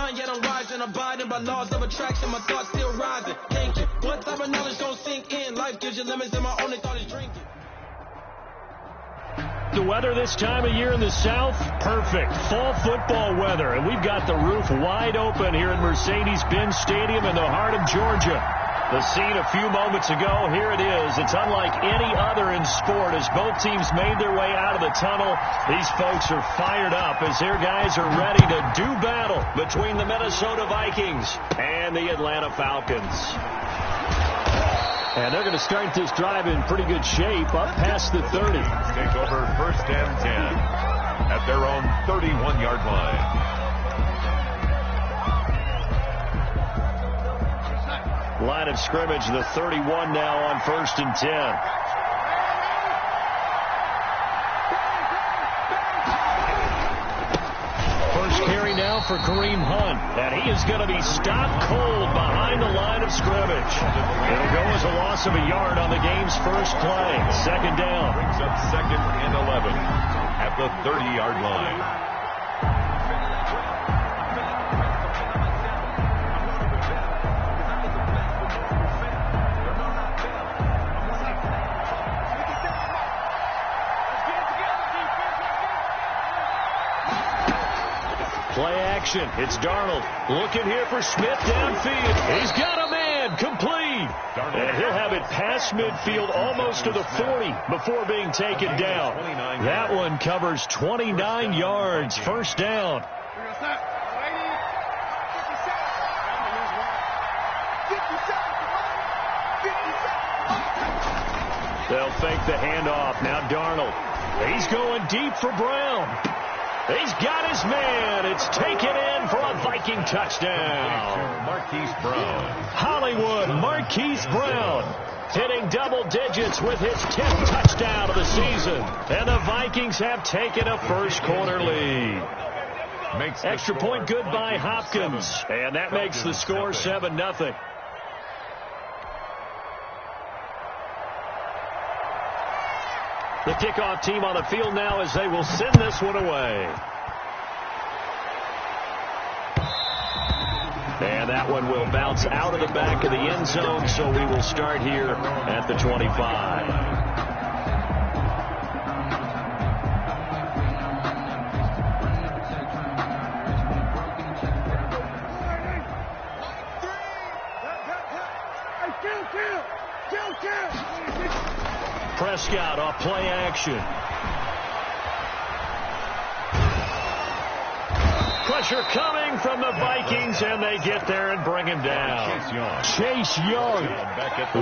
decline, yet I'm rising. Abiding by laws of attraction, my thoughts still rising. Thinking, what type of knowledge gon' sink in? Life gives you lemons and my only thought is drinking. The weather this time of year in the South, perfect. Fall football weather, and we've got the roof wide open here at Mercedes-Benz Stadium in the heart of Georgia. The scene a few moments ago, here it is. It's unlike any other in sport as both teams made their way out of the tunnel. These folks are fired up as their guys are ready to do battle between the Minnesota Vikings and the Atlanta Falcons. And they're going to start this drive in pretty good shape up past the 30. Take over 1st and 10 at their own 31-yard line. Line of scrimmage, the 31 now on 1st and 10. First carry now for Kareem Hunt, and he is going to be stopped cold behind the line of scrimmage. It'll go as a loss of a yard on the game's first play. 2nd down. Brings up 2nd and 11 at the 30-yard line. Play action. It's Darnold looking here for Smith downfield. He's got a man complete. And he'll have it past midfield almost to the 40 before being taken down. That one covers 29 yards. 1st down. They'll fake the handoff. Now Darnold. He's going deep for Brown. He's got his man. It's taken in for a Viking touchdown. Marquise Brown. Hollywood Marquise Brown hitting double digits with his 10th touchdown of the season. And the Vikings have taken a first quarter lead. Extra point good by Hopkins. And that makes the score 7-0. The kickoff team on the field now as they will send this one away. And that one will bounce out of the back of the end zone, so we will start here at the 25. Prescott off play action. Pressure coming from the Vikings, and they get there and bring him down. Chase Young.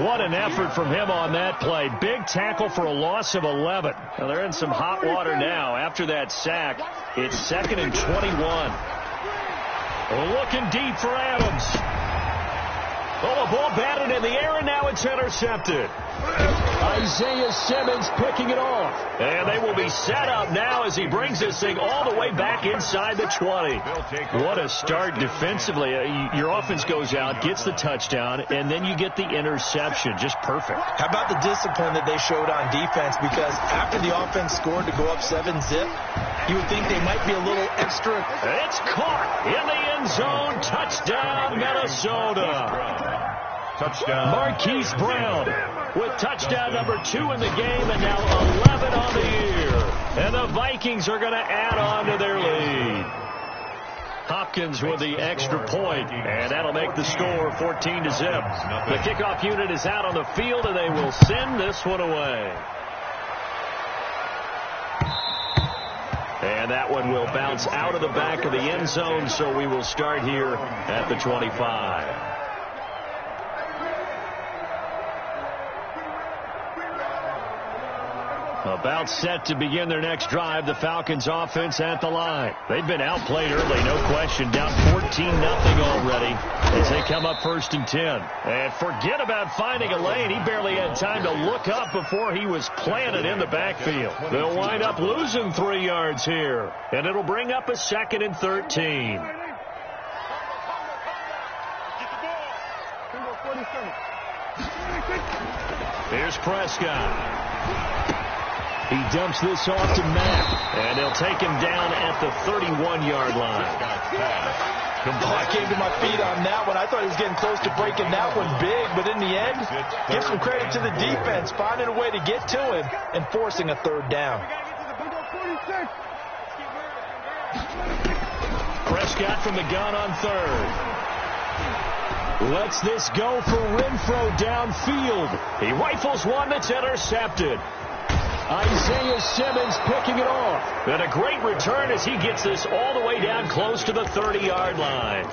What an effort from him on that play. Big tackle for a loss of 11. Well, they're in some hot water now. After that sack, it's 2nd and 21. Looking deep for Adams. Oh, a ball batted in the air, and now it's intercepted. Isaiah Simmons picking it off. And they will be set up now as he brings this thing all the way back inside the 20. What a start defensively. Your offense goes out, gets the touchdown, and then you get the interception. Just perfect. How about the discipline that they showed on defense? Because after the offense scored to go up 7-zip, you would think they might be a little extra. It's caught in the end zone. Touchdown, Minnesota. Touchdown. Marquise Brown with touchdown number 2 in the game, and now 11 on the year. And the Vikings are going to add on to their lead. Hopkins with the extra point, and that'll make the score 14-0. The kickoff unit is out on the field, and they will send this one away. And that one will bounce out of the back of the end zone, so we will start here at the 25. About set to begin their next drive, the Falcons offense at the line. They've been outplayed early, no question. Down 14-0 already as they come up 1st and 10. And forget about finding a lane. He barely had time to look up before he was planted in the backfield. They'll wind up losing 3 yards here. And it'll bring up a 2nd and 13. Here's Prescott. He dumps this off to Matt, and they'll take him down at the 31-yard line. I came to my feet on that one. I thought he was getting close to breaking that one big, but in the end, give some credit to the defense, finding a way to get to him and forcing a third down. Prescott from the gun on third. Lets this go for Renfro downfield. He rifles one that's intercepted. Isaiah Simmons picking it off. And a great return as he gets this all the way down close to the 30-yard line.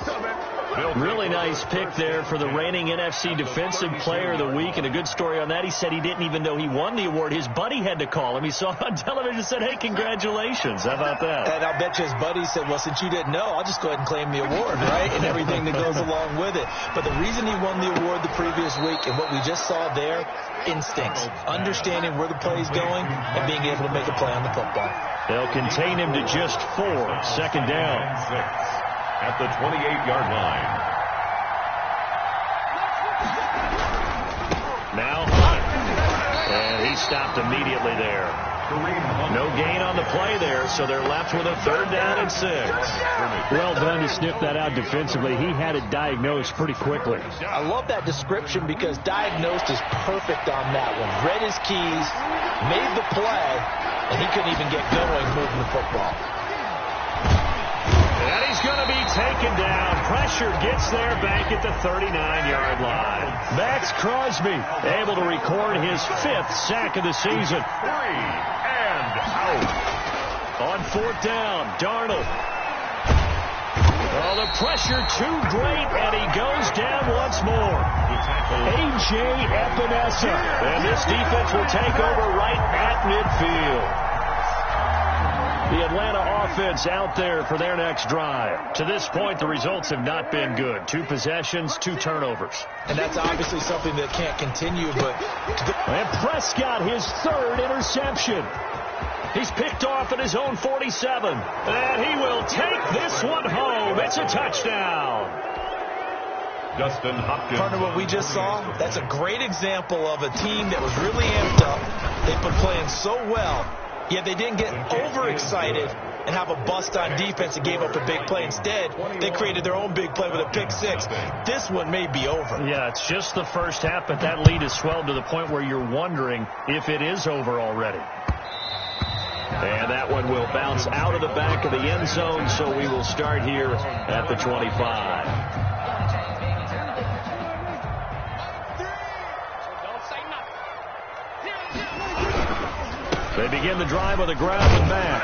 Really nice pick there for the reigning NFC Defensive Player of the Week. And a good story on that. He said he didn't even know he won the award. His buddy had to call him. He saw it on television and said, hey, congratulations. How about that? And I'll bet you his buddy said, well, since you didn't know, I'll just go ahead and claim the award, right? And everything that goes along with it. But the reason he won the award the previous week and what we just saw there, instincts, understanding where the play is going and being able to make a play on the football. They'll contain him to just 4. Second down. At the 28-yard line. Now Hunt. And he stopped immediately there. No gain on the play there, so they're left with a third down and 6. Well done to sniff that out defensively. He had it diagnosed pretty quickly. I love that description because diagnosed is perfect on that one. Read his keys, made the play, and he couldn't even get going moving the football. And he's going to be taken down. Pressure gets there back at the 39-yard line. Max Crosby able to record his 5th sack of the season. 3 and out. On 4th down, Darnold. Oh, the pressure too great, and he goes down once more. A.J. Epinesa. And this defense will take over right at midfield. The Atlanta offense out there for their next drive. To this point, the results have not been good. 2 possessions, 2 turnovers. And that's obviously something that can't continue, but... And Prescott, his 3rd interception. He's picked off at his own 47. And he will take this one home. It's a touchdown. Justin Hopkins. Partner, what we just saw, that's a great example of a team that was really amped up. They've been playing so well. Yet they didn't get overexcited and have a bust on defense and gave up a big play. Instead, they created their own big play with a pick 6. This one may be over. Yeah, it's just the first half, but that lead has swelled to the point where you're wondering if it is over already. And that one will bounce out of the back of the end zone, so we will start here at the 25. They begin the drive with a ground and back.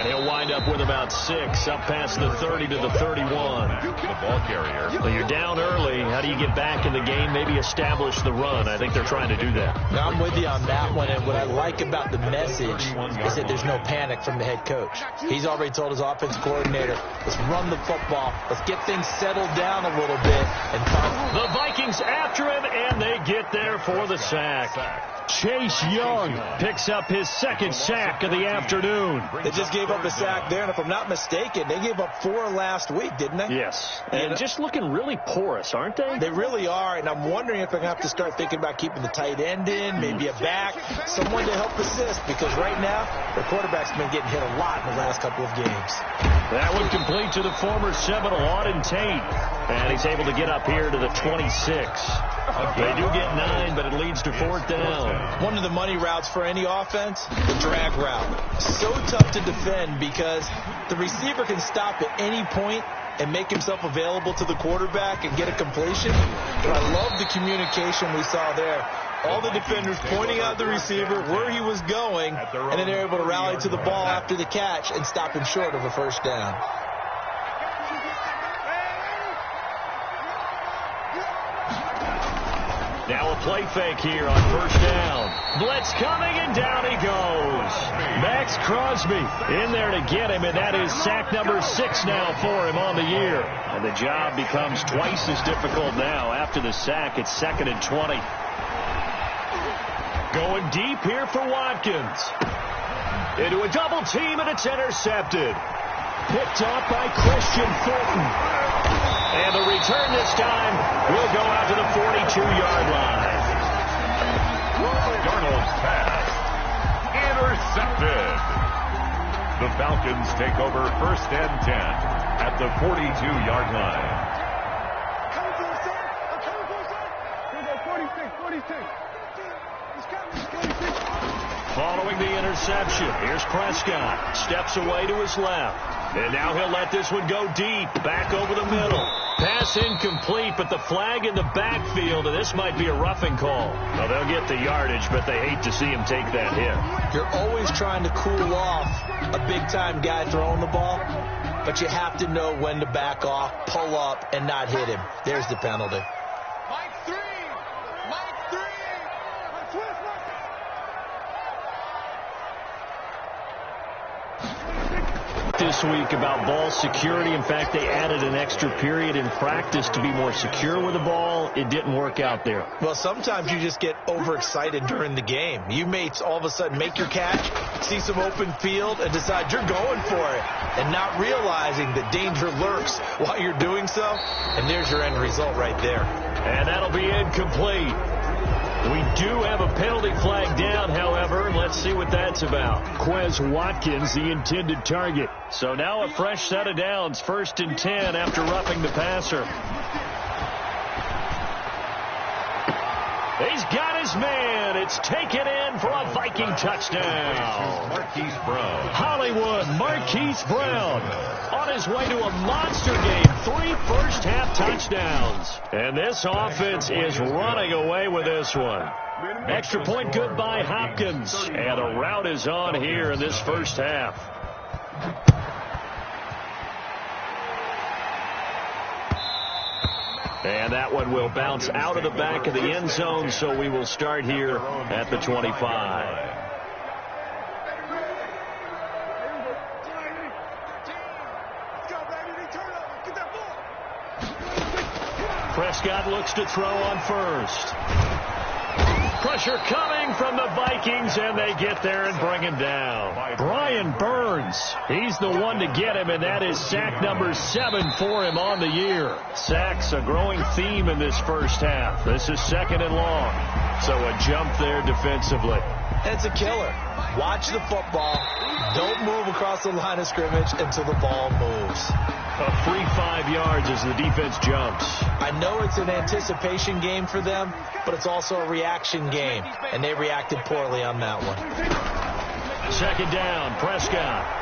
And he'll wind up with about 6 up past the 30 to the 31. The ball carrier. Well, you're down early. How do you get back in the game? Maybe establish the run. I think they're trying to do that. Now, I'm with you on that one. And what I like about the message is that there's no panic from the head coach. He's already told his offensive coordinator, let's run the football. Let's get things settled down a little bit. And the Vikings after him, and they get there for the sack. Chase Young picks up his 2nd sack of the afternoon. They just gave up a sack there, and if I'm not mistaken, they gave up 4 last week, didn't they? Yes, and just looking really porous, aren't they? They really are, and I'm wondering if I'm going to have to start thinking about keeping the tight end in, maybe a back, someone to help assist, because right now, their quarterback's been getting hit a lot in the last couple of games. That one complete to the former Seminole, Auden Tate, and he's able to get up here to the 26. They do get 9, but it leads to 4th down. One of the money routes for any offense, the drag route. So tough to defend because the receiver can stop at any point and make himself available to the quarterback and get a completion. But I love the communication we saw there. All the defenders pointing out the receiver, where he was going, and then they're able to rally to the ball after the catch and stop him short of a first down. Now a play fake here on 1st down. Blitz coming, and down he goes. Max Crosby in there to get him, and that is sack number 6 now for him on the year. And the job becomes twice as difficult now. After the sack, it's 2nd and 20. Going deep here for Watkins. Into a double team, and it's intercepted. Picked up by Christian Fulton. And the return this time will go out to the 42-yard line. Darnold's pass. Intercepted. The Falcons take over 1st and 10. at the 42-yard line. Following the interception, here's Prescott. Steps away to his left. And now he'll let this one go deep. Back over the middle. Pass incomplete, but the flag in the backfield, and this might be a roughing call. Well, they'll get the yardage, but they hate to see him take that hit. You're always trying to cool off a big-time guy throwing the ball, but you have to know when to back off, pull up, and not hit him. There's the penalty. This week about ball security. In fact, they added an extra period in practice to be more secure with the ball. It didn't work out there. Well, sometimes you just get overexcited during the game. You may all of a sudden make your catch, see some open field, and decide you're going for it, and not realizing that danger lurks while you're doing so. And there's your end result right there. And that'll be incomplete. We do have a penalty flag down, however. Let's see what that's about. Quez Watkins, the intended target. So now a fresh set of downs, 1st and 10 after roughing the passer. He's got his man. It's taken in for a Viking touchdown. Marquise Brown. Hollywood, Marquise Brown on his way to a monster game. 3 first-half touchdowns. And this offense is running away with this one. Extra point good by Hopkins. And the route is on here in this first half. And that one will bounce out of the back of the end zone, so we will start here at the 25. Prescott looks to throw on first. Pressure coming from the Vikings, and they get there and bring him down. Brian Burns, he's the one to get him, and that is sack number 7 for him on the year. Sacks, a growing theme in this first half. This is 2nd and long, so a jump there defensively. It's a killer. Watch the football. Don't move across the line of scrimmage until the ball moves. A free 5 yards as the defense jumps. I know it's an anticipation game for them, but it's also a reaction game, and they reacted poorly on that one. 2nd down, Prescott.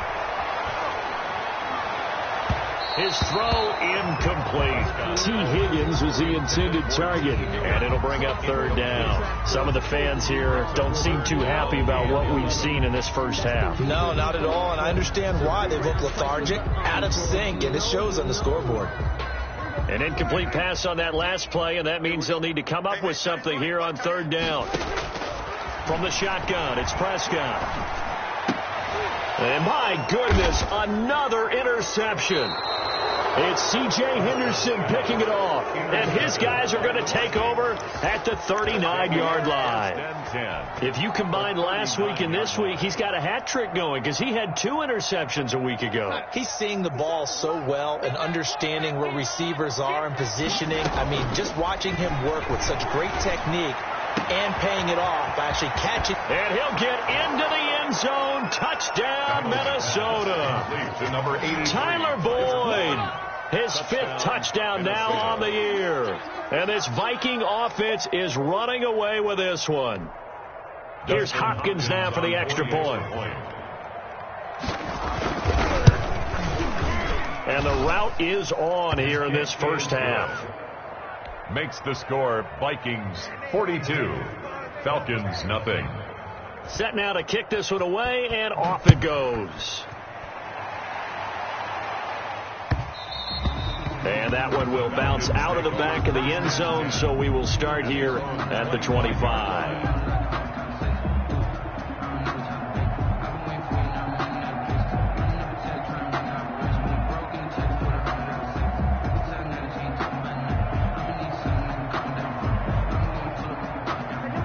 His throw incomplete. T. Higgins was the intended target, and it'll bring up 3rd down. Some of the fans here don't seem too happy about what we've seen in this first half. No, not at all, and I understand why. They look lethargic, out of sync, and it shows on the scoreboard. An incomplete pass on that last play, and that means they'll need to come up with something here on 3rd down. From the shotgun, it's Prescott. And my goodness, another interception. It's C.J. Henderson picking it off, and his guys are going to take over at the 39-yard line. If you combine last week and this week, he's got a hat trick going because he had 2 interceptions a week ago. He's seeing the ball so well and understanding where receivers are and positioning. I mean, just watching him work with such great technique and paying it off, actually catching. And he'll get into the end zone. Touchdown, Minnesota. Tyler Boyd. His 5th touchdown now on the year. And this Viking offense is running away with this one. Here's Hopkins now for the extra point. And the route is on here in this first half. Makes the score Vikings 42, Falcons nothing. Set now to kick this one away, and off it goes. And that one will bounce out of the back of the end zone, so we will start here at the 25.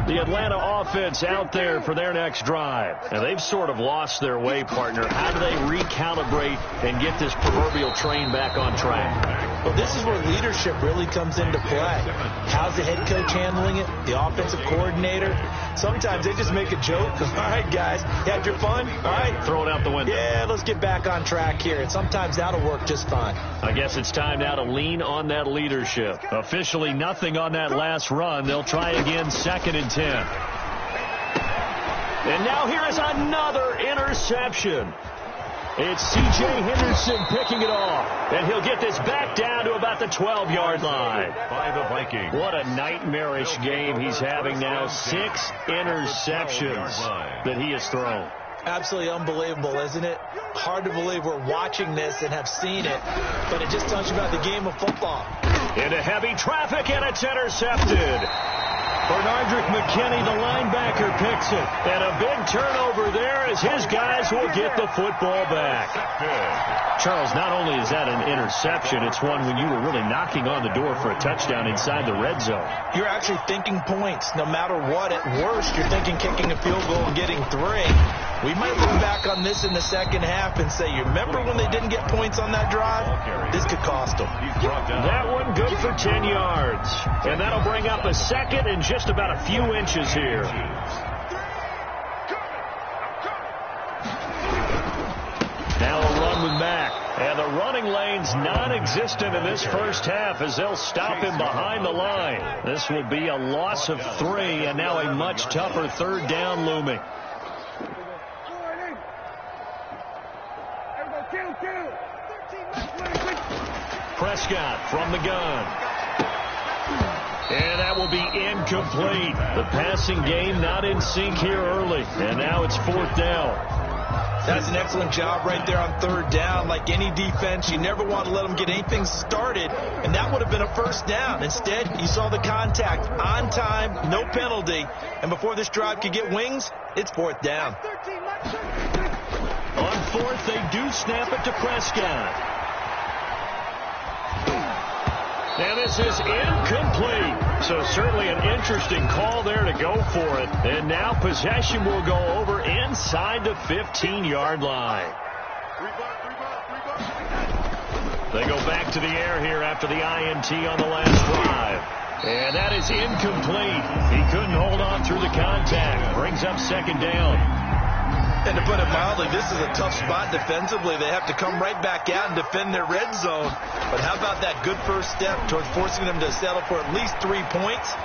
The Atlanta offense out there for their next drive. And they've sort of lost their way, partner. How do they recalibrate and get this proverbial train back on track? Well, this is where leadership really comes into play. How's the head coach handling it? The offensive coordinator? Sometimes they just make a joke. All right, guys, you had your fun? All right. Throw it out the window. Yeah, let's get back on track here. And sometimes that'll work just fine. I guess it's time now to lean on that leadership. Officially nothing on that last run. They'll try again, 2nd and 10. And now here is another interception. It's C.J. Henderson picking it off. And he'll get this back down to about the 12-yard line. By the Vikings. What a nightmarish game he's having now. 6 interceptions that he has thrown. Absolutely unbelievable, isn't it? Hard to believe we're watching this and have seen it, but it just tells you about the game of football. Into heavy traffic, and it's intercepted. Bernardrick McKinney, the linebacker, picks it. And a big turnover there as his guys will get the football back. Charles, not only is that an interception, it's one when you were really knocking on the door for a touchdown inside the red zone. You're actually thinking points. No matter what, at worst, you're thinking kicking a field goal and getting 3. We might look back on this in the second half and say, you remember when they didn't get points on that drive? This could cost them. That one good for 10 yards. And that'll bring up a 2nd and just about a few inches here. Now a run with Mack. And the running lane's non-existent in this first half as they'll stop him behind the line. This will be a loss of 3 and now a much tougher 3rd down looming. Prescott from the gun. And that will be incomplete. The passing game not in sync here early. And now it's 4th down. That's an excellent job right there on 3rd down. Like any defense, you never want to let them get anything started. And that would have been a 1st down. Instead, you saw the contact on time, no penalty. And before this drive could get wings, it's 4th down. On 4th, they do snap it to Prescott. And this is incomplete. So certainly an interesting call there to go for it. And now possession will go over inside the 15-yard line. They go back to the air here after the INT on the last drive. And that is incomplete. He couldn't hold on through the contact. Brings up 2nd down. And to put it mildly, this is a tough spot defensively. They have to come right back out and defend their red zone. But how about that good first step towards forcing them to settle for at least 3 points?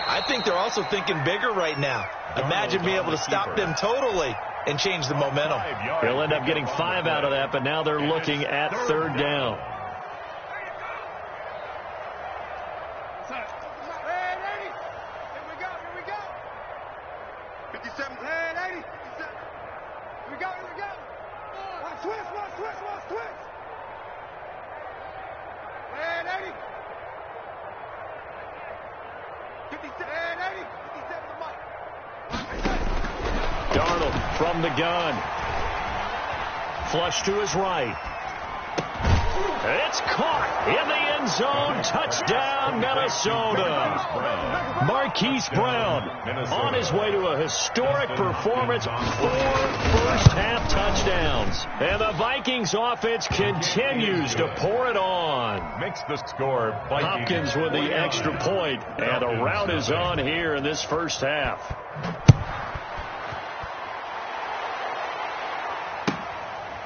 I think they're also thinking bigger right now. Imagine being able to stop them totally and change the momentum. They'll end up getting 5 out of that, but now they're looking at 3rd down. Darnold from the gun. Flush to his right. It's caught in the end zone. Touchdown, Minnesota. Marquise Brown on his way to a historic performance. 4 first-half touchdowns. And the Vikings offense continues to pour it on. Makes the score. Hopkins with the extra point. And the rout is on here in this first half.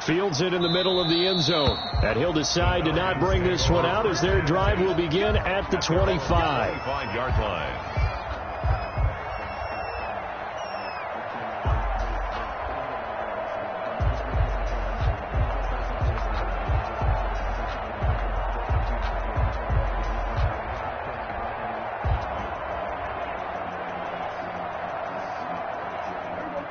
Fields it in the middle of the end zone. And he'll decide to not bring this one out as their drive will begin at the 25. 25-yard line.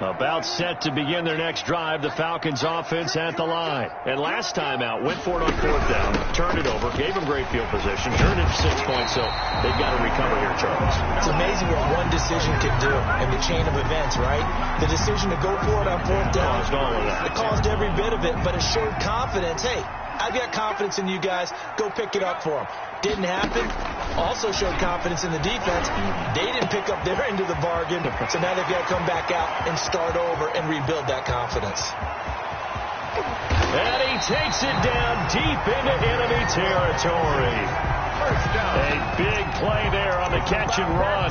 About set to begin their next drive. The Falcons offense at the line. And last time out, went for it on 4th down, turned it over, gave them great field position, turned it to 6 points, so they've got to recover here, Charles. It's amazing what one decision can do in the chain of events, right? The decision to go for it on 4th down. Caused all of that. It caused every bit of it, but it showed confidence. Hey, I've got confidence in you guys. Go pick it up for them. Didn't happen. Also showed confidence in the defense. They didn't pick up their end of the bargain, so now they've got to come back out and start over and rebuild that confidence. And he takes it down deep into enemy territory. A big play there on the catch and run.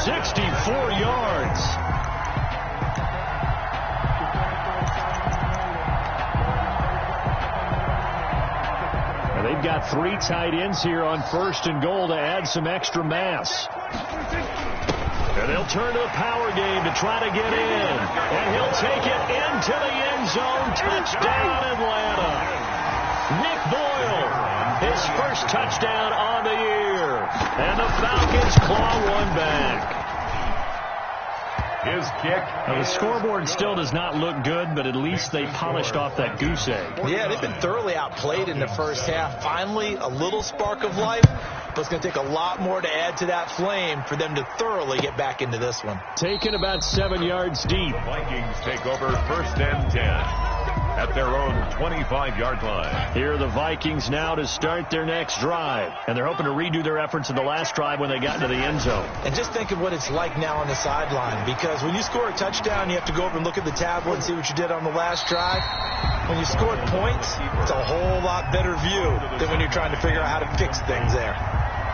64 yards. And they've got 3 tight ends here on 1st and goal to add some extra mass. And they'll turn to the power game to try to get in. And he'll take it into the end zone. Touchdown, Atlanta. Nick Boyle, his first touchdown on the year. And the Falcons claw one back. His kick. Now, the scoreboard still does not look good, but at least they polished off that goose egg. Yeah, they've been thoroughly outplayed in the first half. Finally, a little spark of life, but it's going to take a lot more to add to that flame for them to thoroughly get back into this one. Taken about 7 yards deep. Vikings take over 1st and 10 at their own 25-yard line. Here are the Vikings now to start their next drive. And they're hoping to redo their efforts in the last drive when they got into the end zone. And just think of what it's like now on the sideline, because when you score a touchdown, you have to go over and look at the tablet and see what you did on the last drive. When you scored points, it's a whole lot better view than when you're trying to figure out how to fix things there.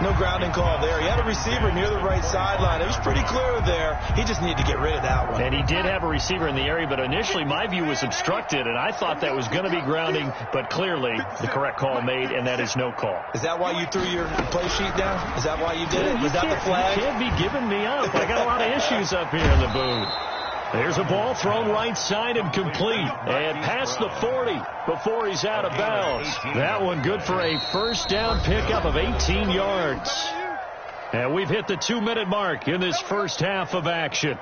No grounding call there. He had a receiver near the right sideline. It was pretty clear there. He just needed to get rid of that one. And he did have a receiver in the area, but initially my view was obstructed, and I thought that was going to be grounding, but clearly the correct call made, and that is no call. Is that why you threw your play sheet down? Is that why you did it? Was that the flag? You can't be giving me up. I got a lot of issues up here in the booth. There's a ball thrown right side and complete. And past the 40 before he's out of bounds. That one good for a first down pickup of 18 yards. And we've hit the 2-minute mark in this first half of action.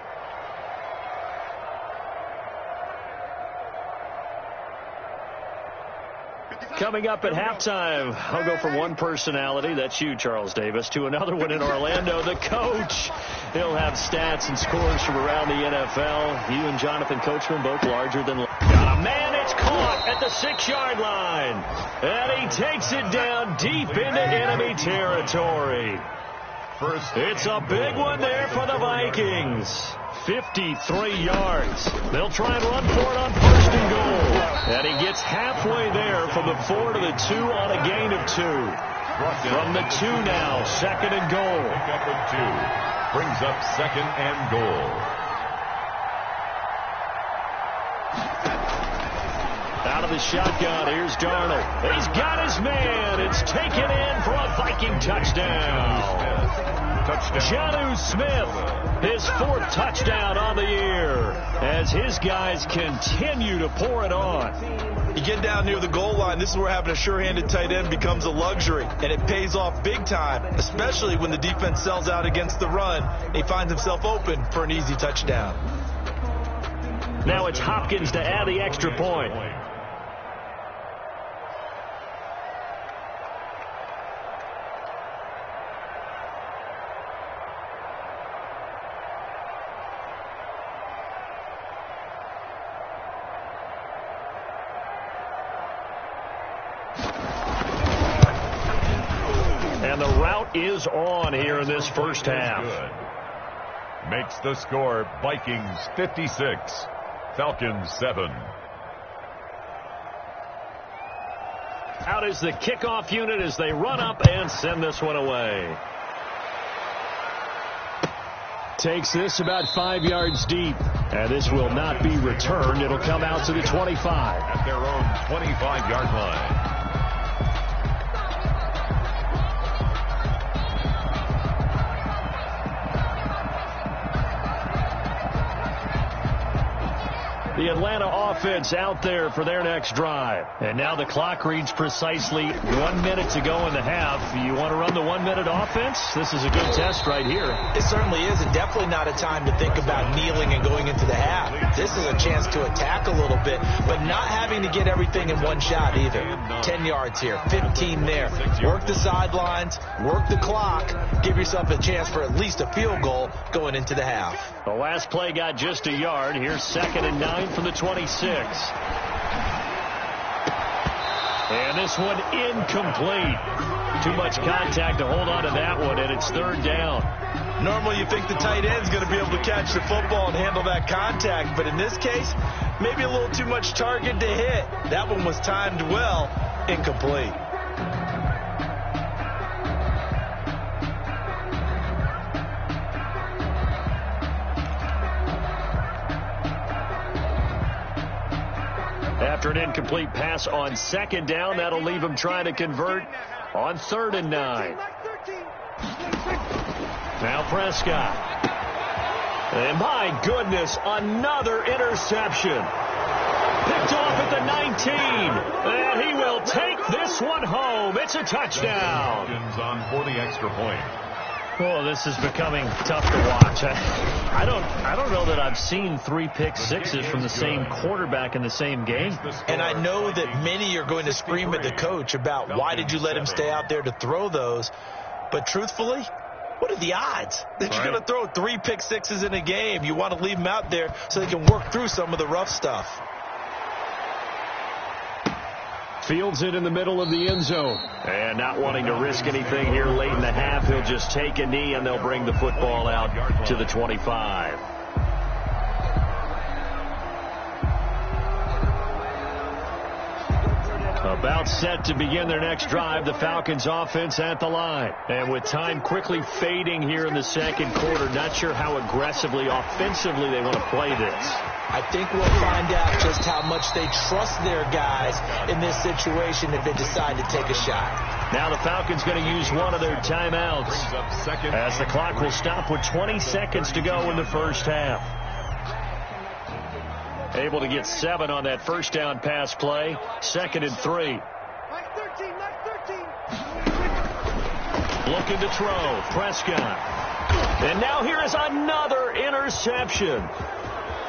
Coming up at halftime, I'll go from one personality, that's you, Charles Davis, to another one in Orlando, the coach. He'll have stats and scores from around the NFL. You and Jonathan Coachman, both larger than life. Got a man, it's caught at the 6-yard line. And he takes it down deep into enemy territory. It's a big one there for the Vikings. 53 yards. They'll try and run for it on 1st and goal. And he gets halfway there from the 4 to the 2 on a gain of 2. From the 2 now, 2nd and goal. Pickup of 2 brings up 2nd and goal. Out of the shotgun, here's Darnold. He's got his man. It's taken in for a Viking touchdown. Jonnu Smith, his 4th touchdown on the year, as his guys continue to pour it on. You get down near the goal line, this is where having a sure-handed tight end becomes a luxury, and it pays off big time, especially when the defense sells out against the run. He finds himself open for an easy touchdown. Now it's Hopkins to add the extra point. And the route is on here in this first half. Good. Makes the score Vikings 56, Falcons 7. Out is the kickoff unit as they run up and send this one away. Takes this about 5 yards deep. And this will not be returned. It'll come out to the 25. At their own 25-yard line. The Atlanta offense out there for their next drive. And now the clock reads precisely 1 minute to go in the half. You want to run the 1-minute offense? This is a good test right here. It certainly is, and definitely not a time to think about kneeling and going into the half. This is a chance to attack a little bit, but not having to get everything in one shot either. 10 yards here, 15 there. Work the sidelines, work the clock, give yourself a chance for at least a field goal going into the half. The last play got just a yard. Here's 2nd and 9 from the 26. And this one incomplete. Too much contact to hold on to that one, and it's 3rd down. Normally you think the tight end's going to be able to catch the football and handle that contact, but in this case, maybe a little too much target to hit. That one was timed well, incomplete. After an incomplete pass on second down, that'll leave him trying to convert on 3rd and 9. Now Prescott. And my goodness, another interception. Picked off at the 19. And he will take this one home. It's a touchdown. On for the extra point. Oh, this is becoming tough to watch. I don't know that I've seen 3 pick sixes from the same quarterback in the same game. And I know that many are going to scream at the coach about why did you let him stay out there to throw those. But truthfully, what are the odds that you're going to throw 3 pick sixes in a game? You want to leave them out there so they can work through some of the rough stuff. Fields it in the middle of the end zone. And not wanting to risk anything here late in the half, he'll just take a knee and they'll bring the football out to the 25. About set to begin their next drive, the Falcons offense at the line. And with time quickly fading here in the second quarter, not sure how aggressively, offensively they want to play this. I think we'll find out just how much they trust their guys in this situation if they decide to take a shot. Now the Falcons going to use one of their timeouts as the clock will stop with 20 seconds to go in the first half. Able to get 7 on that first down pass play. 2nd and 3. Looking to throw. Prescott. And now here is another interception.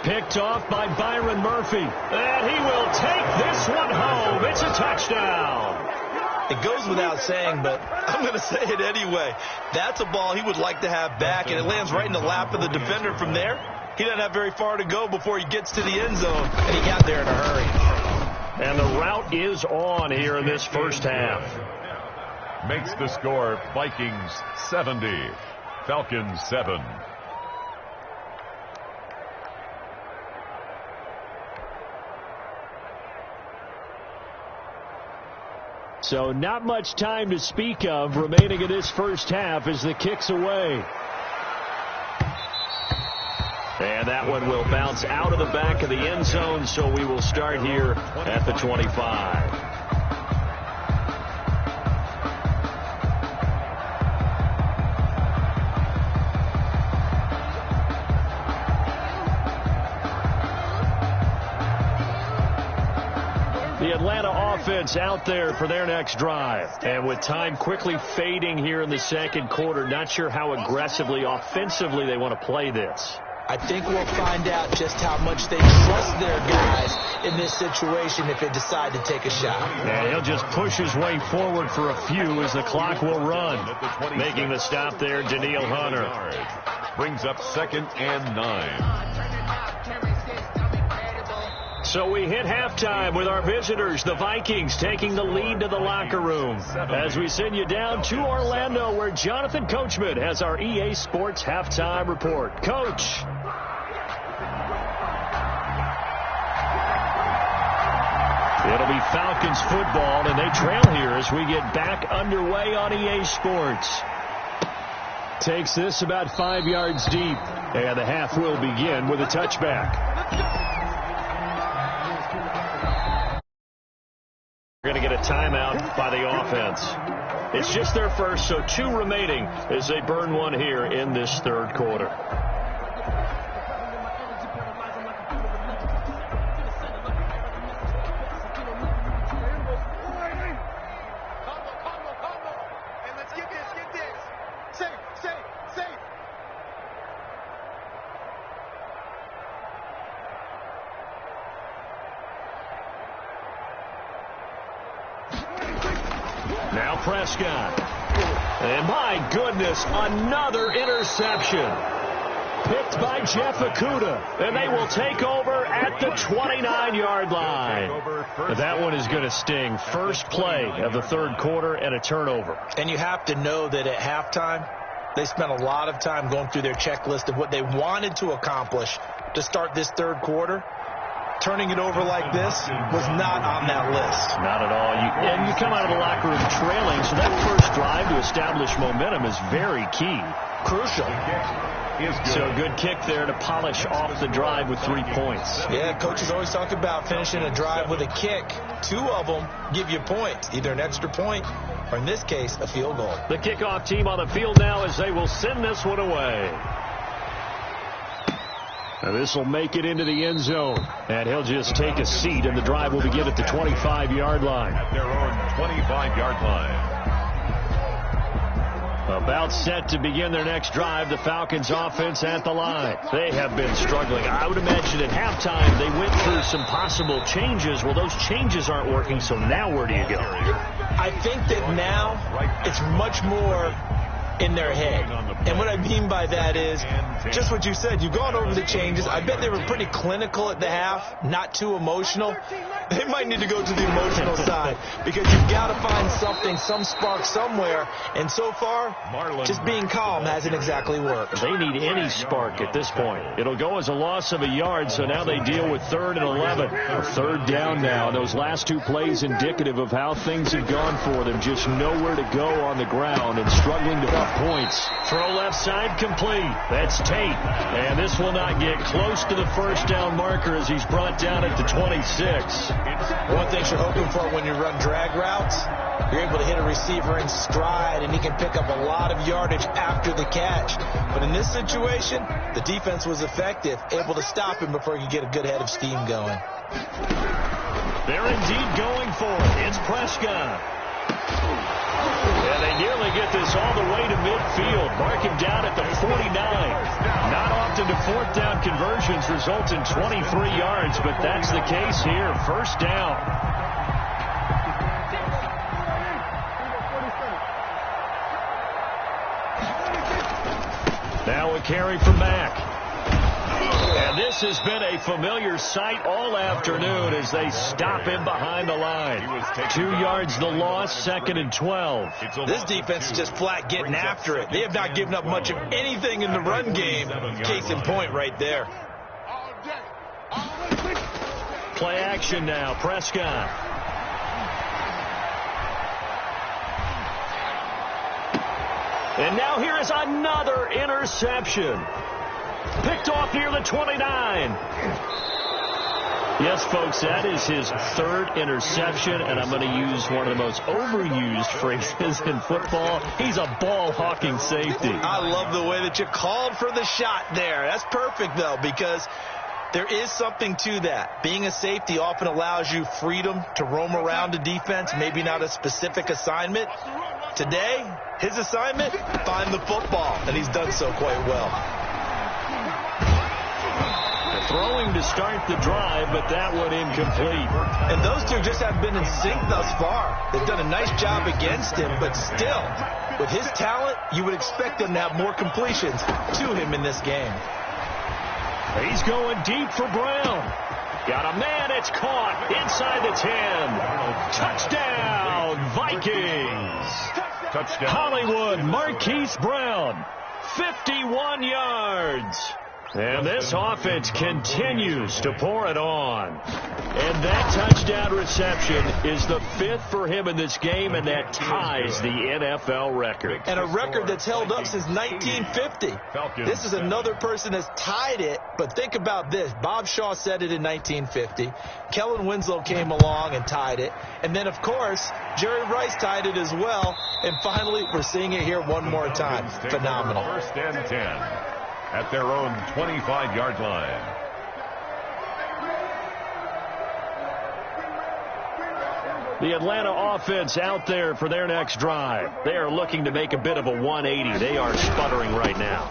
Picked off by Byron Murphy. And he will take this one home. It's a touchdown. It goes without saying, but I'm going to say it anyway. That's a ball he would like to have back, and it lands right in the lap of the defender from there. He doesn't have very far to go before he gets to the end zone, and he got there in a hurry. And the route is on here in this first half. Makes the score Vikings 70, Falcons 7. So not much time to speak of remaining in this first half as the kick's away. And that one will bounce out of the back of the end zone, so we will start here at the 25. The Atlanta offense out there for their next drive. And with time quickly fading here in the second quarter, not sure how aggressively, offensively they want to play this. I think we'll find out just how much they trust their guys in this situation if they decide to take a shot. And he'll just push his way forward for a few as the clock will run. Making the stop there, Daniil Hunter. Brings up 2nd and 9. So we hit halftime with our visitors, the Vikings, taking the lead to the locker room. As we send you down to Orlando, where Jonathan Coachman has our EA Sports halftime report. Coach. It'll be Falcons football, and they trail here as we get back underway on EA Sports. Takes this about 5 yards deep, and the half will begin with a touchback. We're going to get a timeout by the offense. It's just their first, so 2 remaining as they burn one here in this third quarter. Now Prescott. And my goodness, another interception. Picked by Jeff Okudah. And they will take over at the 29-yard line. That one is going to sting. First play of the third quarter and a turnover. And you have to know that at halftime, they spent a lot of time going through their checklist of what they wanted to accomplish to start this third quarter. turning it over like this was not on that list. Not at all. And you come out of the locker room trailing, so that first drive to establish momentum is very key. Crucial. So good kick there to polish off the drive with 3 points. Yeah, coaches always talk about finishing a drive with a kick. 2 of them give you points, either an extra point or, in this case, a field goal. The kickoff team on the field now as they will send this one away. Now this will make it into the end zone. And he'll just take a seat, and the drive will begin at the 25-yard line. At their own 25-yard line. About set to begin their next drive, the Falcons offense at the line. They have been struggling. I would imagine at halftime they went through some possible changes. Well, those changes aren't working, so now where do you go? I think that now it's much more in their head. And what I mean by that is just what you said. You've gone over the changes. I bet they were pretty clinical at the half, not too emotional. They might need to go to the emotional side because you've got to find something, some spark somewhere. And so far, just being calm hasn't exactly worked. They need any spark at this point. It'll go as a loss of a yard, so now they deal with 3rd and 11. A 3rd down now. Those last 2 plays indicative of how things have gone for them. Just nowhere to go on the ground and struggling to put points. Throw left side complete. That's Tate. And this will not get close to the first down marker as he's brought down at the 26. One thing you're hoping for when you run drag routes, you're able to hit a receiver in stride, and he can pick up a lot of yardage after the catch. But in this situation, the defense was effective, able to stop him before he could get a good head of steam going. They're indeed going for it. It's Prescott. And they nearly get this all the way to midfield. Mark him down at the 49. Not often do 4th down conversions result in 23 yards, but that's the case here. First down. Now a carry from Mack. And this has been a familiar sight all afternoon as they stop him behind the line. 2 yards the loss, 2nd and 12. This defense is just flat getting after it. They have not given up much of anything in the run game. Case in point right there. Play action now, Prescott. And now here is another interception. Picked off near the 29. Yes, folks, that is his 3rd interception, and I'm going to use one of the most overused phrases in football. He's a ball-hawking safety. I love the way that you called for the shot there. That's perfect, though, because there is something to that. Being a safety often allows you freedom to roam around a defense, maybe not a specific assignment. Today, his assignment, find the football, and he's done so quite well. Throwing to start the drive, but that one incomplete. And those two just have been in sync thus far. They've done a nice job against him, but still, with his talent, you would expect them to have more completions to him in this game. He's going deep for Brown. Got a man, it's caught inside the 10. Touchdown, Vikings. Touchdown. Hollywood Marquise Brown, 51 yards. And this offense continues to pour it on. And that touchdown reception is the 5th for him in this game, and that ties the NFL record. And a record that's held up since 1950. This is another person that's tied it, but think about this. Bob Shaw said it in 1950. Kellen Winslow came along and tied it. And then, of course, Jerry Rice tied it as well. And finally, we're seeing it here one more time. Phenomenal. 1st and 10. At their own 25-yard line. The Atlanta offense out there for their next drive. They are looking to make a bit of a 180. They are sputtering right now.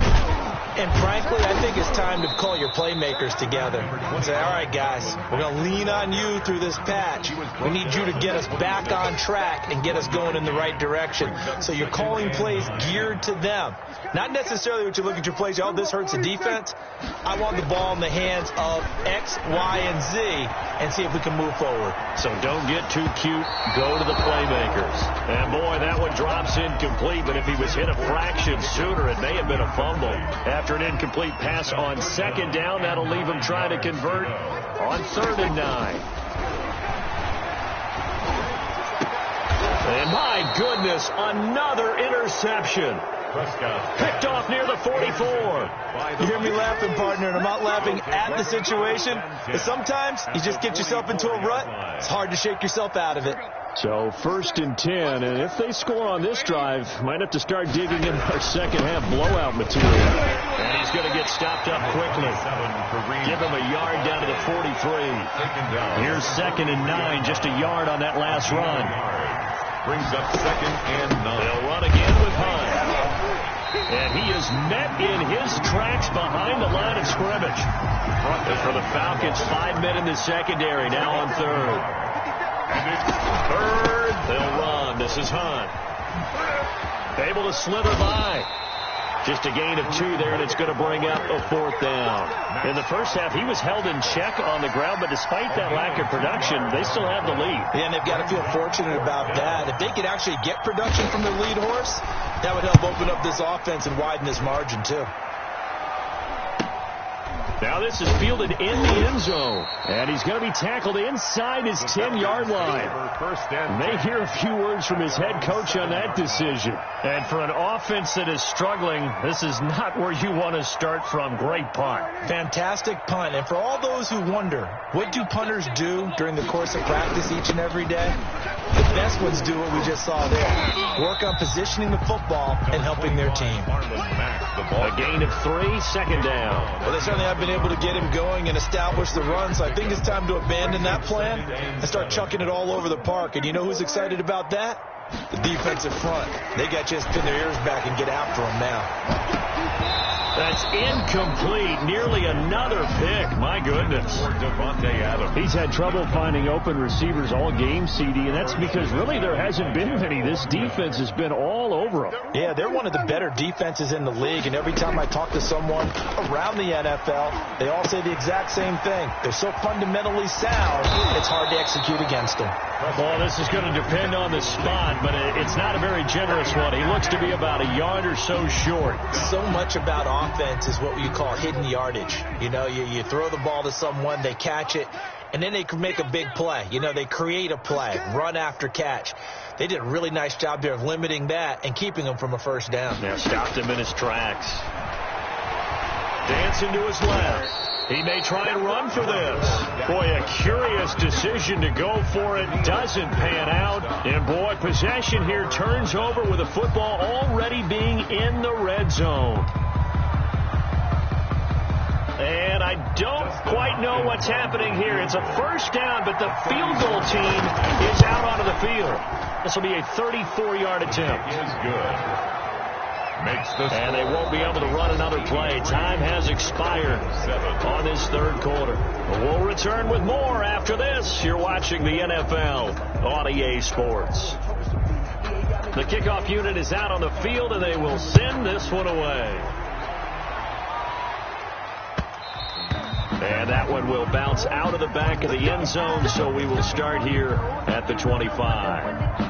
And frankly, I think it's time to call your playmakers together and say, all right, guys, we're going to lean on you through this patch. We need you to get us back on track and get us going in the right direction. So you're calling plays geared to them. Not necessarily what you look at your plays, oh, this hurts the defense. I want the ball in the hands of X, Y, and Z and see if we can move forward. So don't get too cute. Go to the playmakers. And, boy, that one drops incomplete, but if he was hit a fraction sooner, it may have been a fumble. After an incomplete pass on second down, that'll leave him trying to convert on 3rd and 9. And my goodness, another interception. Picked off near the 44. You hear me laughing, partner, and I'm not laughing at the situation. But sometimes you just get yourself into a rut. It's hard to shake yourself out of it. So 1st and 10, and if they score on this drive, might have to start digging in our second half blowout material. And he's going to get stopped up quickly. Give him a yard down to the 43. Here's 2nd and 9, just a yard on that last run. Brings up 2nd and 9. They'll run again with Hunt. And he is met in his tracks behind the line of scrimmage. For the Falcons, 5 men in the secondary, now on 3rd. 3rd, they'll run. This is Hunt. Able to slither by. Just a gain of 2 there, and it's going to bring up a 4th down. In the first half, he was held in check on the ground, but despite that lack of production, they still have the lead. Yeah, and they've got to feel fortunate about that. If they could actually get production from their lead horse, that would help open up this offense and widen this margin, too. Now this is fielded in the end zone. And he's going to be tackled inside his 10-yard line. May hear a few words from his head coach on that decision. And for an offense that is struggling, this is not where you want to start from. Great punt. Fantastic punt. And for all those who wonder, what do punters do during the course of practice each and every day? The best ones do what we just saw there. Work on positioning the football and helping their team. A gain of 3, 2nd down. Well, they certainly have been able to get him going and establish the run, so I think it's time to abandon that plan and start chucking it all over the park. And you know who's excited about that? The defensive front. They got to just pin their ears back and get after him now. That's incomplete. Nearly another pick. My goodness. He's had trouble finding open receivers all game, CD, and that's because really there hasn't been many. This defense has been all over them. Yeah, they're one of the better defenses in the league, and every time I talk to someone around the NFL, they all say the exact same thing. They're so fundamentally sound, it's hard to execute against them. Well, this is going to depend on the spot, but it's not a very generous one. He looks to be about a yard or so short. So much about offense is what you call hidden yardage. You know, you throw the ball to someone, they catch it, and then they can make a big play. You know, they create a play, run after catch. They did a really nice job there of limiting that and keeping him from a first down. Yeah, stopped him in his tracks. Dancing to his left. He may try and run for this. Boy, a curious decision to go for it. Doesn't pan out. And, boy, possession here turns over with the football already being in the red zone. And I don't quite know what's happening here. It's a first down, but the field goal team is out onto the field. This will be a 34-yard attempt. Is good. And they won't be able to run another play. Time has expired on this 3rd quarter. We'll return with more after this. You're watching the NFL on EA Sports. The kickoff unit is out on the field, and they will send this one away. And that one will bounce out of the back of the end zone, so we will start here at the 25.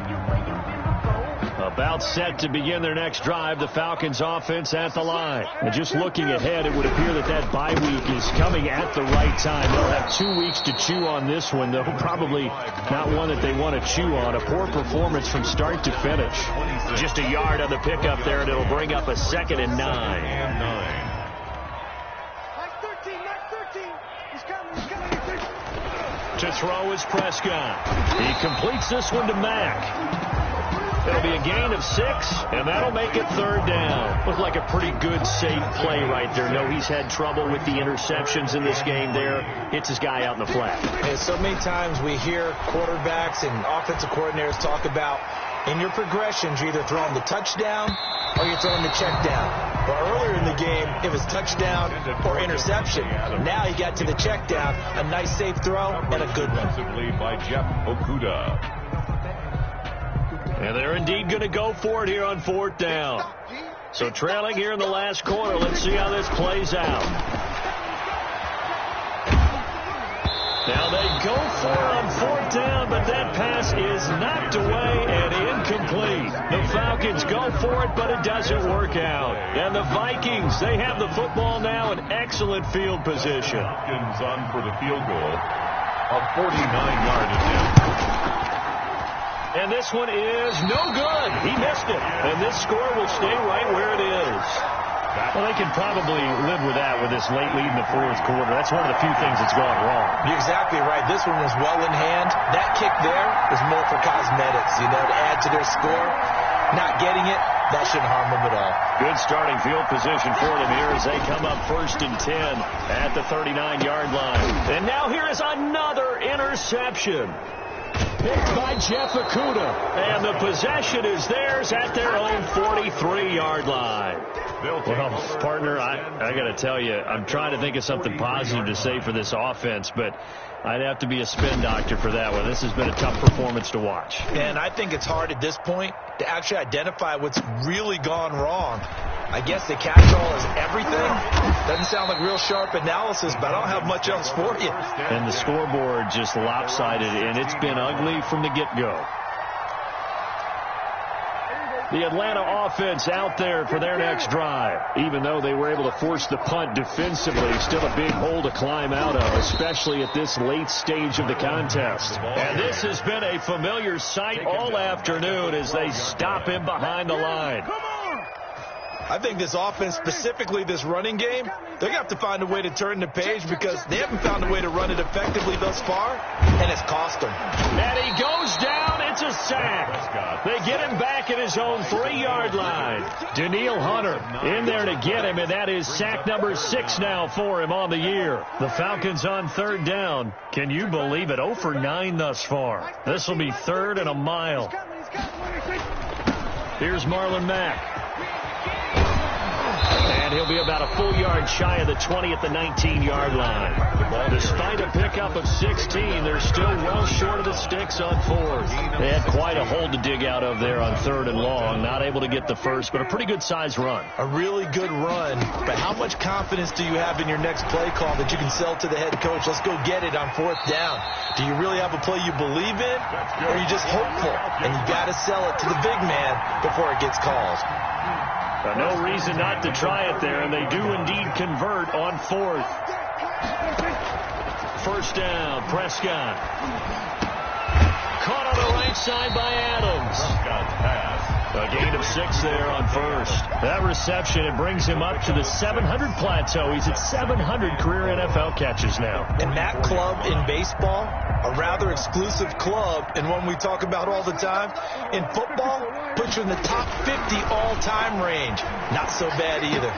About set to begin their next drive, the Falcons offense at the line. And just looking ahead, it would appear that bye week is coming at the right time. They'll have 2 weeks to chew on this one, though probably not one that they want to chew on. A poor performance from start to finish. Just a yard on the pickup there, and it'll bring up a 2nd and 9. To throw is Prescott. He completes this one to Mack. It'll be a gain of 6, and that'll make it 3rd down. Looked like a pretty good, safe play right there. No, he's had trouble with the interceptions in this game there. Hits his guy out in the flat. And so many times we hear quarterbacks and offensive coordinators talk about in your progressions, you're either throwing the touchdown or you're throwing the check down. Well, earlier in the game, it was touchdown or interception. Now he got to the check down, a nice safe throw, and a good one. By Jeff Okudah. And they're indeed going to go for it here on 4th down. So trailing here in the last quarter. Let's see how this plays out. Now they go for it on 4th down, but that pass is knocked away and incomplete. The Falcons go for it, but it doesn't work out. And the Vikings, they have the football now in excellent field position. Falcons on for the field goal. A 49-yard attempt. And this one is no good. He missed it. And this score will stay right where it is. Well, they can probably live with that with this late lead in the fourth quarter. That's one of the few things that's gone wrong. You're exactly right. This one was well in hand. That kick there was more for cosmetics, to add to their score. Not getting it, that shouldn't harm them at all. Good starting field position for them here as they come up 1st and 10 at the 39-yard line. And now here is another interception. Picked by Jeff Okudah. And the possession is theirs at their own 43-yard line. Well, partner, I got to tell you, I'm trying to think of something positive to say for this offense, but I'd have to be a spin doctor for that one. This has been a tough performance to watch. And I think it's hard at this point to actually identify what's really gone wrong. I guess the catch-all is everything. Doesn't sound like real sharp analysis, but I don't have much else for you. And the scoreboard just lopsided, and it's been ugly from the get-go. The Atlanta offense out there for their next drive. Even though they were able to force the punt defensively, still a big hole to climb out of, especially at this late stage of the contest. And this has been a familiar sight all afternoon as they stop him behind the line. I think this offense, specifically this running game, they're going to have to find a way to turn the page because they haven't found a way to run it effectively thus far, and it's cost them. And he goes down. It's a sack. They get him back at his own 3-yard line. Danielle Hunter in there to get him, and that is sack number 6 now for him on the year. The Falcons on 3rd down. Can you believe it? 0 for 9 thus far. This will be 3rd and a mile. Here's Marlon Mack. And he'll be about a full yard shy of the 20 at the 19-yard line. Despite a pickup of 16, they're still well short of the sticks on 4th. They had quite a hole to dig out of there on 3rd and long. Not able to get the first, but a pretty good-sized run. A really good run, but how much confidence do you have in your next play call that you can sell to the head coach? Let's go get it on 4th down. Do you really have a play you believe in, or are you just hopeful? And you got to sell it to the big man before it gets called. No reason not to try it there, and they do indeed convert on 4th. 1st down, Prescott. Caught on the right side by Adams. Prescott's pass. A gain of 6 there on 1st. That reception, it brings him up to the 700 plateau. He's at 700 career NFL catches now. And that club in baseball, a rather exclusive club, and one we talk about all the time. In football, puts you in the top 50 all-time range. Not so bad either.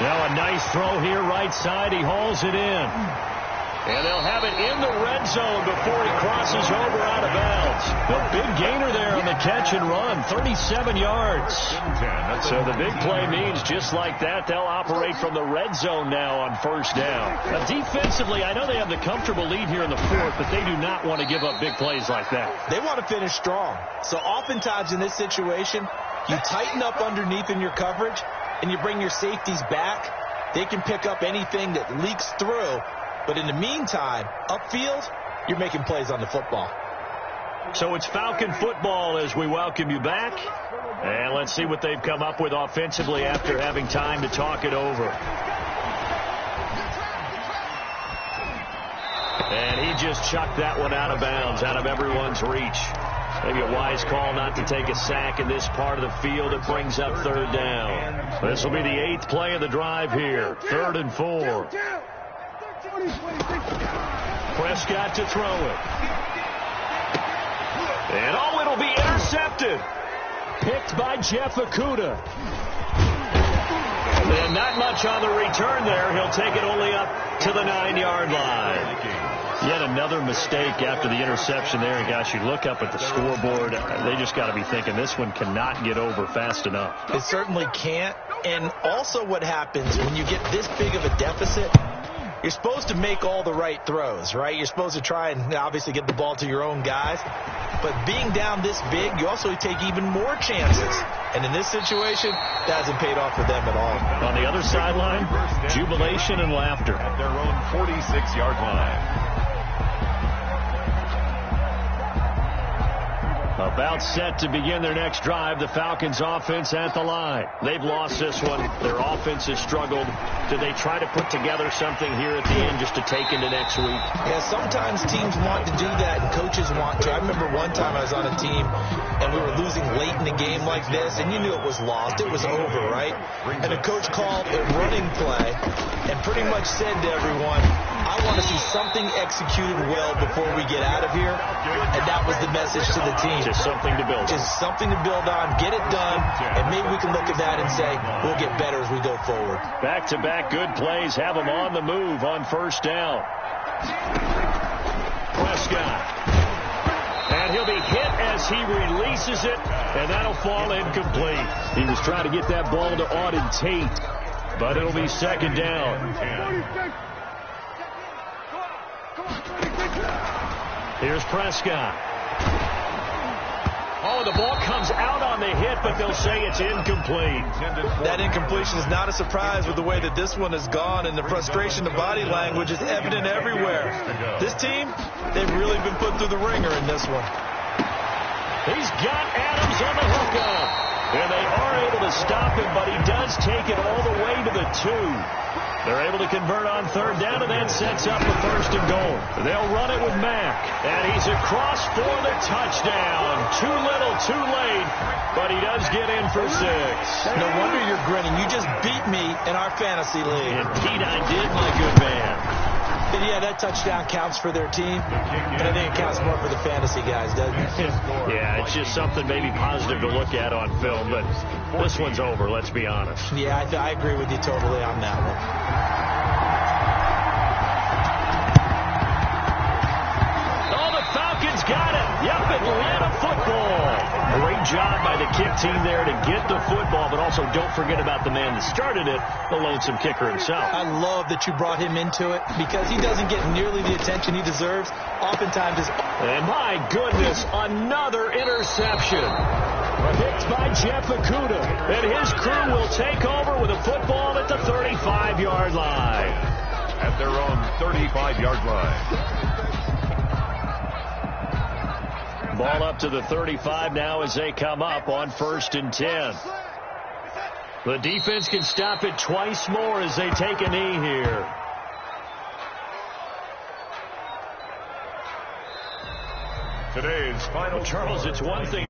Now a nice throw here, right side. He hauls it in. And they'll have it in the red zone before he crosses over out of bounds. A big gainer there on the catch and run, 37 yards. So the big play means just like that, they'll operate from the red zone now on 1st down. Now, defensively, I know they have the comfortable lead here in the 4th, but they do not want to give up big plays like that. They want to finish strong. So oftentimes in this situation, you tighten up underneath in your coverage, and you bring your safeties back. They can pick up anything that leaks through. But in the meantime, upfield, you're making plays on the football. So it's Falcon football as we welcome you back. And let's see what they've come up with offensively after having time to talk it over. And he just chucked that one out of bounds, out of everyone's reach. Maybe a wise call not to take a sack in this part of the field. It brings up 3rd down. This will be the 8th play of the drive here. 3rd and 4. Prescott to throw it. And it'll be intercepted. Picked by Jeff Okudah. And not much on the return there. He'll take it only up to the 9-yard line. Yet another mistake after the interception there. And gosh, you look up at the scoreboard, they just got to be thinking this one cannot get over fast enough. It certainly can't. And also what happens when you get this big of a deficit, you're supposed to make all the right throws, right? You're supposed to try and obviously get the ball to your own guys. But being down this big, you also take even more chances. And in this situation, that hasn't paid off for them at all. On the other sideline, jubilation and laughter. At their own 46-yard line. About set to begin their next drive, the Falcons offense at the line. They've lost this one. Their offense has struggled. Do they try to put together something here at the end just to take into next week? Yeah, sometimes teams want to do that and coaches want to. I remember one time I was on a team and we were losing late in a game like this, and you knew it was lost. It was over, right? And the coach called a running play and pretty much said to everyone, I want to see something executed well before we get out of here. And that was the message to the team. Just something to build on. Just something to build on, get it done, and maybe we can look at that and say we'll get better as we go forward. Back-to-back good plays have them on the move on first down. Prescott. And he'll be hit as he releases it, and that'll fall incomplete. He was trying to get that ball to Auden Tate, but it'll be second down. Here's Prescott. Oh, the ball comes out on the hit, but they'll say it's incomplete. That incompletion is not a surprise with the way that this one has gone, and the frustration, the body language is evident everywhere. This team, they've really been put through the ringer in this one. He's got Adams on the hookup, and they are able to stop him, but he does take it all the way to the 2. They're able to convert on third down, and that sets up the first and goal. They'll run it with Mack, and he's across for the touchdown. Too little, too late, but he does get in for 6. No wonder you're grinning. You just beat me in our fantasy league. Indeed I did, my good man. And yeah, that touchdown counts for their team, but I think it counts more for the fantasy guys, doesn't it? Yeah, it's just something maybe positive to look at on film, but this one's over, let's be honest. Yeah, I agree with you totally on that one. Oh, the Falcons got it. Yep, Atlanta football. Great job by the kick team there to get the football, but also don't forget about the man that started it, the lonesome kicker himself. I love that you brought him into it because he doesn't get nearly the attention he deserves. Oftentimes is... And my goodness, another interception. Picked by Jeff Okudah. And his crew will take over with a football at the 35-yard line. At their own 35-yard line. Ball up to the 35 now as they come up on 1st and 10. The defense can stop it twice more as they take a knee here. Today's final. Charles, it's one thing.